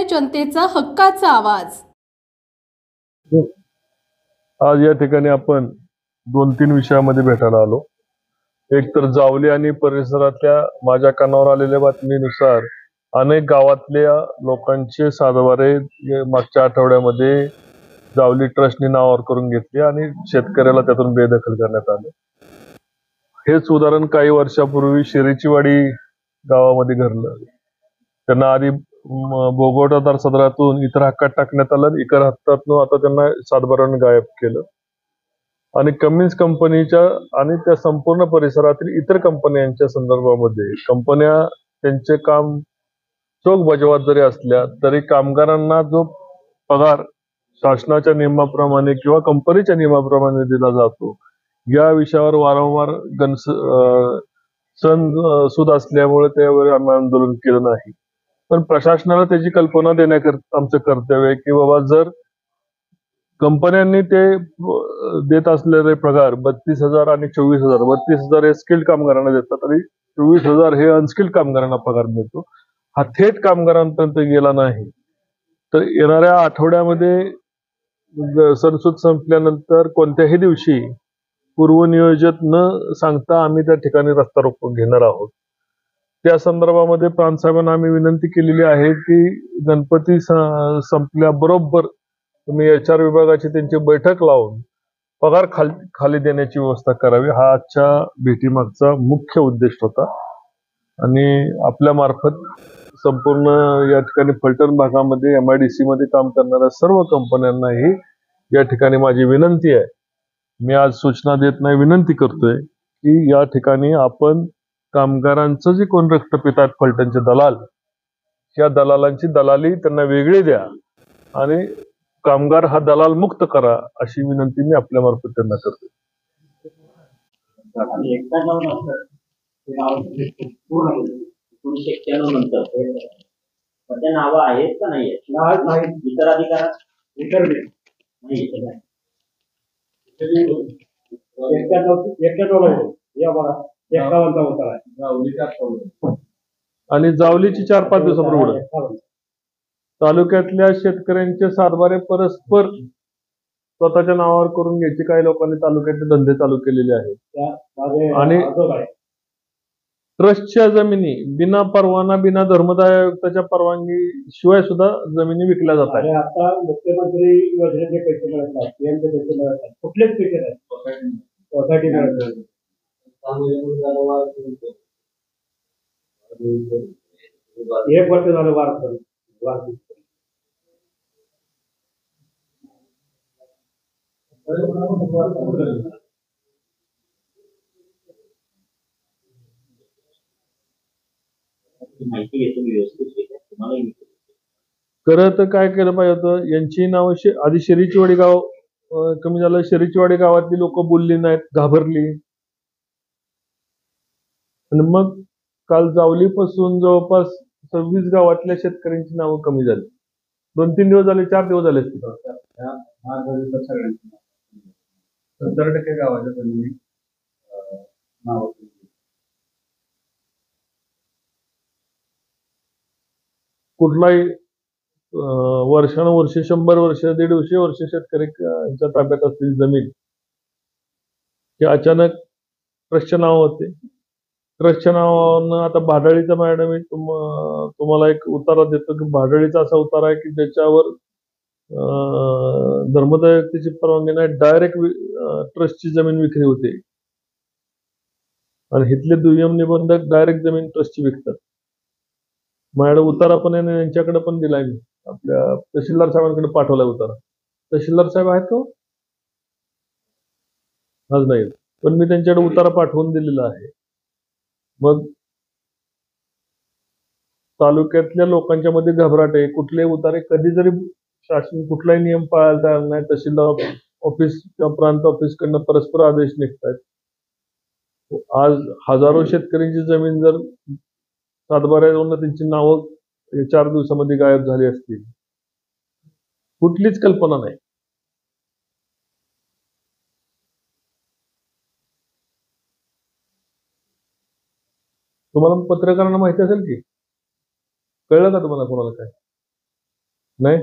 जनतेचा हक्काचा आवाज। आज या ठिकाणी आपण 2-3 विषयामध्ये भेटायला आलो। एक तर जावली आणि परिसरातल्या माझ्या कानावर आलेल्या बातमीनुसार अनेक गावातल्या लोकांचे सातबारे मागच्या आठवड्यामध्ये जावली ट्रस्टने नावावर करून घेतले आणि शेतकऱ्याला त्यातून बेदखल करण्यात आले। हेच उदाहरण काही वर्षापूर्वी शिरीचीवाडी गावामध्ये घडलं। त्यांना आधी बोगोट आधार सदरातून इतर हक्कात टाकण्यात आलं, इतर हक्कातून आता त्यांना सातबाऱ्याने गायब केलं आणि कमिन्स कंपनीच्या आणि त्या संपूर्ण परिसरातील इतर कंपन्यांच्या संदर्भामध्ये कंपन्या त्यांचे काम चोख बजावत जरी असल्या तरी कामगारांना जो पगार शासनाच्या नियमाप्रमाणे किंवा कंपनीच्या नियमाप्रमाणे दिला जातो या विषयावर वारंवार सूद असल्यामुळे त्यावेळी आम्ही आंदोलन केलं नाही। पण प्रशासनाला त्याची कल्पना देण्याकरता आमचं कर्तव्य आहे की बाबा जर कंपन्यांनी ते देत असलेले पगार 32,000 आणि 24,000, 32,000 हे स्किल्ड कामगारांना देतात आणि 24,000 हे अनस्किल्ड कामगारांना पगार मिळतो, हा थेट कामगारांपर्यंत गेला नाही। तर येणाऱ्या आठवड्यामध्ये सणसूद संपल्यानंतर कोणत्याही दिवशी पूर्वनियोजित न सांगता आम्ही त्या ठिकाणी रस्ता रोको घेणार आहोत। त्या संदर्भामध्ये प्रांतसाहेबांना आम्ही विनंती केलेली आहे की गणपती संपल्याबरोबर तुम्ही HR विभागाची त्यांची बैठक लावून पगार खाली देण्याची व्यवस्था करावी, हा आजच्या भेटीमागचा मुख्य उद्देश होता। आणि आपल्या मार्फत संपूर्ण या ठिकाणी फलटण भागामध्ये MIDC मध्ये काम करणाऱ्या सर्व कंपन्यांनाही या ठिकाणी माझी विनंती आहे, मी आज सूचना देत नाही विनंती करतोय की या ठिकाणी आपण कामगारांचं जे कोण रक्त पितात फलटणचे दलाल, या दलालांची दलाली त्यांना वेगळी द्या आणि कामगार हा दलाल मुक्त करा अशी विनंती मी आपल्या मार्फत त्यांना करतो। नाव आहेत का नाही इतर अधिकारात आणि जावलीची 4-5 दिवसापूर्वी तालुक्यातल्या शेतकऱ्यांचे सातबारे परस्पर स्वतःच्या नावावर करून घ्यायचे काही लोकांनी तालुक्यातले धंदे चालू केलेले आहेत आणि ट्रस्टच्या जमिनी बिना परवाना बिना धर्मदाय आयुक्ताच्या परवानगी शिवाय सुद्धा जमिनी विकल्या जातात। आता मुख्यमंत्री योजनेचे पैसे मिळत नाहीत, पीएमचे पैसे मिळत नाहीत, कुठलेच पैसे नाहीत, सोसायटी मिळत नाही। 1 वर्ष झालं वाद माहिती घेतो व्यवस्थित तुम्हाला खरं तर काय केलं पाहिजे होतं, यांची नाव आधी शिरीचीवाडी गाव कमी झालं, शिरीचीवाडी गावातली लोक बोलली नाहीत, घाबरली आणि मग काल जावलीपासून जवळपास 26 गावातल्या शेतकऱ्यांची नावं कमी झाली। 2-3 दिवस झाले, 4 दिवस झाले 70% गावाच्या जमिनी कुठलाही वर्षानुवर्षे 100 वर्ष 150 वर्ष शेतकऱ्यांच्या ताब्यात असलेली जमीन हे अचानक ट्रस्टच्या नाव होते। ट्रस्टच्या नावावरनं आता भाडळीचा मॅडम मी तुम्हाला एक उतारा देतो की भाडळीचा असा उतारा आहे की ज्याच्यावर धर्मदाय आयुक्ताची परवानगी नाही, डायरेक्ट ट्रस्टची जमीन विक्री होते आणि इथले दुय्यम निबंधक डायरेक्ट जमीन ट्रस्टची विकतात। माझ्याकडे उतारा पण आहे, यांच्याकडे पण दिलाय, मी आपल्या तहसीलदार साहेबांकडे पाठवलाय उतारा। तहसीलदार साहेब आहेत तो आज नाही, पण मी त्यांच्याकडे उतारा पाठवून दिलेला आहे। मग तालुक्यातल्या लोकांच्या मध्ये घबराट आहे, कुठलेही उतारे कधी जरी शासन कुठलाही नियम पाळायला तयार नाही, तहसीलदार ऑफिस किंवा प्रांत ऑफिसकडनं परस्पर आदेश निघतात। आज हजारो शेतकऱ्यांची जमीन जर सातबाऱ्यावरून त्यांची नावं 4 दिवसामध्ये गायब झाली असतील, कुठलीच कल्पना नाही। तुम्हाला पत्रकारांना माहिती असेल की, कळलं का तुम्हाला कोणाला काय? नाही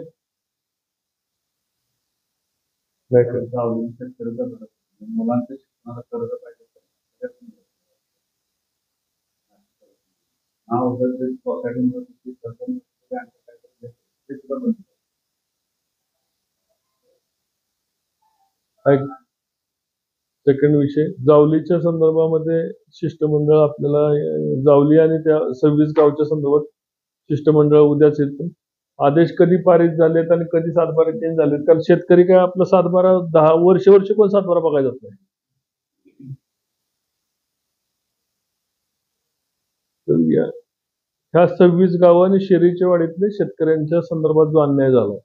नाही करत. गावच्या कर्ज भरत मुलांच्या शिक्षणाला कर्ज पाहिजे सोसायटीमध्ये सेकंड विषय जावलीच्या संदर्भामध्ये शिष्टमंडळ आपल्याला जावली आणि त्या 26 गावच्या संदर्भात शिष्टमंडळ उद्याच येईल. पण आदेश कधी पारित झालेत आणि कधी सातबारा चेंज झालेत, कारण शेतकरी काय आपला सातबारा 10 वर्ष कोण सातबारा बघायला जात नाही. तर ह्या 26 गाव आणि शेरीच्या वाडीतले शेतकऱ्यांच्या संदर्भात जो अन्याय झाला,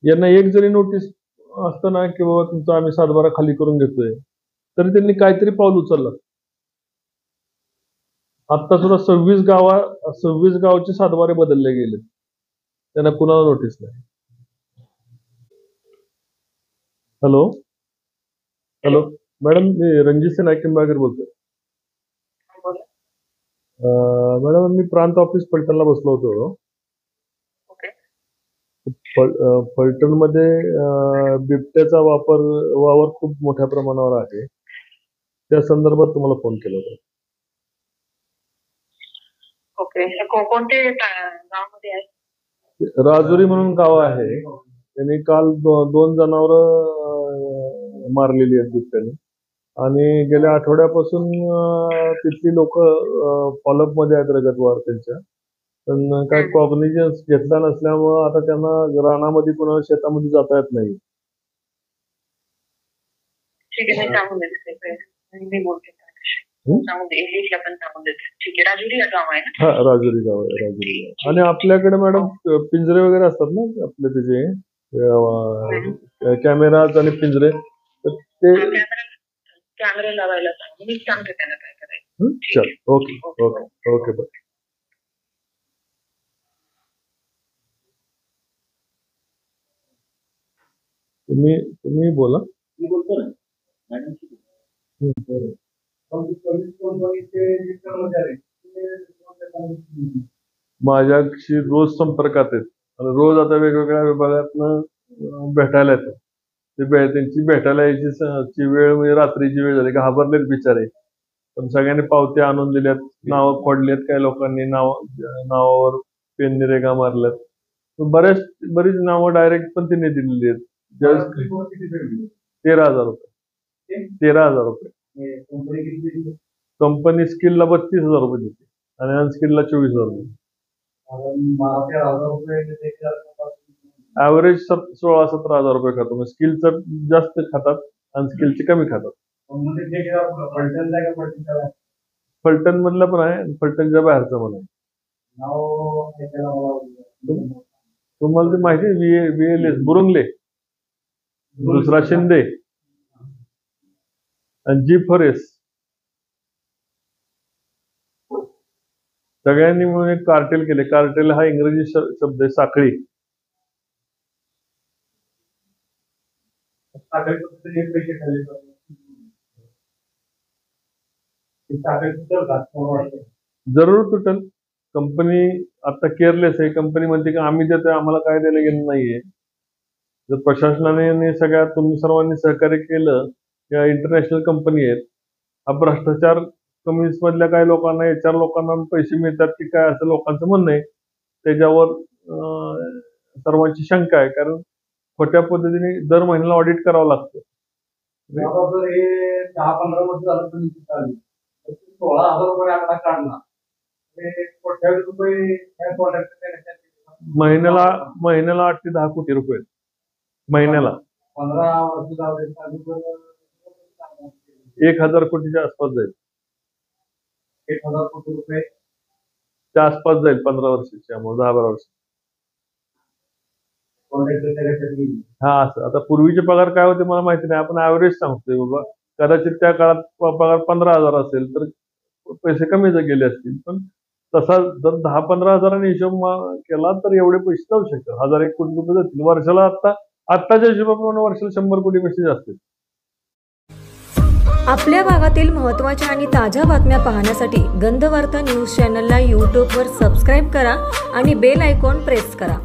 यांना एक जरी नोटीस असताना की बाबा तुमचा आम्ही सातबारा खाली करून घेतोय, तरी त्यांनी काहीतरी पाऊल उचललं. आता सुद्धा 26 गावचे सातबारे बदलले गेले, त्यांना कुणाला नोटीस नाही. हॅलो हॅलो मॅडम, मी रणजित सिंह नाईक बोलतोय. मॅडम, मी प्रांत ऑफिस फलटणला बसलो होतो. फलटणमध्ये बिबट्याचा वावर खूप मोठ्या प्रमाणावर आहे, त्या संदर्भात तुम्हाला फोन केला होता. कोणते गावामध्ये आहे? राजुरी म्हणून गाव आहे, त्यांनी काल 2 जनावर मारलेली आहेत बिबट्याने, आणि गेल्या आठवड्यापासून तिथली लोक फॉलोअप मध्ये आहेत रगतवार त्यांच्या, पण काय कॉग्निजन्स घेतला नसल्यामुळं आता त्यांना रानामध्ये कुणाला शेतामध्ये जाता येत नाही. ठीक आहे, मी सांगून देते, मी बोलते. राजुरी गाव आहे ना? हा, राजुरी गाव आहे, राजुरी गाव. आणि आपल्याकडे मॅडम पिंजरे वगैरे असतात ना आपले, त्याचे कॅमेराज आणि पिंजरे, तर ते कॅमेरा लावायला सांग, मी सांगते त्यांना काय करायचं. चल, ओके ओके ओके, बाय. तुम्ही बोला. मी बोलतो ना मॅडम. माझ्याशी रोज संपर्कात आहेत आणि रोज आता वेगवेगळ्या विभागातनं भेटायला येतात. त्यांची भेटायला यायची वेळ म्हणजे रात्रीची वेळ झाली, घाबरलेत बिचारे, पण सगळ्यांनी पावत्या आणून दिल्यात, नावं खोडलेत, काही लोकांनी नावावर पेनने रेगा मारल्यात, बरीच नावं डायरेक्ट पण त्यांनी दिलेली आहेत. 13,000 रुपये. 13,000 रुपये. कंपनी स्किलला 32,000 रुपये देते आणि अनस्किलला 24,000 रुपये. ऍव्हरेज 16-17,000 रुपये खातो. मग स्किलचं जास्त खातात, अनस्किलचे कमी खातात. फलटण मधलं पण आहे, फलटणच्या बाहेरचं पण आहे. तुम्हाला ते माहिती आहे, VLS बुरुंगले, दुसरा शिंदे आणि G4S, सगळ्यांनी मिळून एक कार्टेल केले. कार्टेल हा इंग्रजी शब्द आहे, साखळी. जरूर तुटेल. कंपनी आता केअरलेस आहे. कंपनी म्हणते की आम्ही देतोय, आम्हाला काय द्यायला गेलं नाहीये. जर प्रशासनाने सगळ्या तुम्ही सर्वांनी सहकार्य केलं, या इंटरनॅशनल कंपनी आहेत, हा भ्रष्टाचार कमी मधल्या काही लोकांना, HR लोकांना पैसे मिळतात की काय, असं लोकांचं म्हणणं आहे. त्याच्यावर सर्वांची शंका आहे, कारण खोट्या पद्धतीने दर महिन्याला ऑडिट करावं लागतं. 10-15 वर्ष झालं पण 16,000 रुपये आकडा काढला, महिन्याला 8 ते 10 कोटी रुपये महिन्याला. 15 वर्ष 1,000 कोटीच्या आसपास जाईल. 1,000 कोटी रुपये त्या आसपास जाईल 15 वर्षाच्या, 10-12 वर्ष. हा, असं आता पूर्वीचे पगार काय होते मला माहिती नाही, आपण ऍव्हरेज सांगतोय बाबा. कदाचित त्या काळात पगार 15,000 असेल तर पैसे कमी गेले असतील, पण तसा जर 10-15 हजारांनी हिशोब केला तर एवढे पैसे जाऊ शकतात. 1,000-1 कोटी रुपये जातील वर्षाला. आत्ताच्या हिशोबाप्रमाणे वर्षाला 100 कोटीपेक्षा जास्त. आपल्या भागातील महत्त्वाच्या आणि ताज्या बातम्या पाहण्यासाठी गंधवार्ता न्यूज चॅनलला यूट्यूबवर सबस्क्राईब करा आणि बेल आयकॉन प्रेस करा.